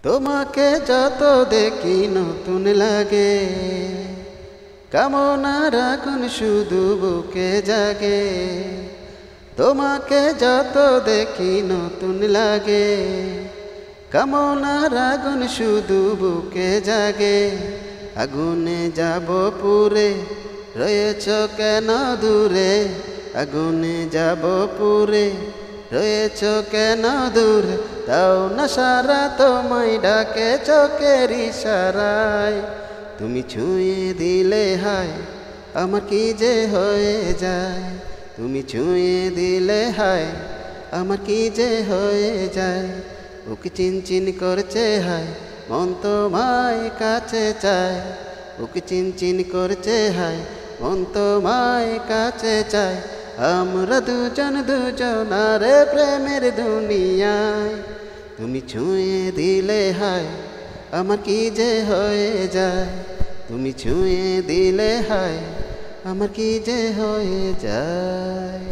তোমাকে যত দেখি নতুন লাগে, কামনার আগুন শুধু বুকে জাগে। তোমাকে যত দেখি নতুন লাগে, কামনার আগুন শুধু বুকে জাগে। আগুনে যাব পুরে, রয়েছ কেন দূরে? আগুনে যাব পুরে, রয়েছ কেন দূরে? তাও না সারা তোমায় ডাকে চোখের ইশারায়। তুমি ছুঁয়ে দিলে হায় আমার কি যে হয়ে যায়। তুমি ছুঁয়ে দিলে হায় আমার কি যে হয়ে যায়। বুক চিনচিন করছে হায় মন তোমায় কাছে চায়। বুক চিনচিন করছে হায় মন তোমায় কাছে চায়। আমরা দুজন দুজনারে প্রেমের দুনিয়ায়। তুমি ছুঁয়ে দিলে হায় আমার কি যে হয়ে যায়। তুমি ছুঁয়ে দিলে হায় আমার কি যে হয়ে যায়।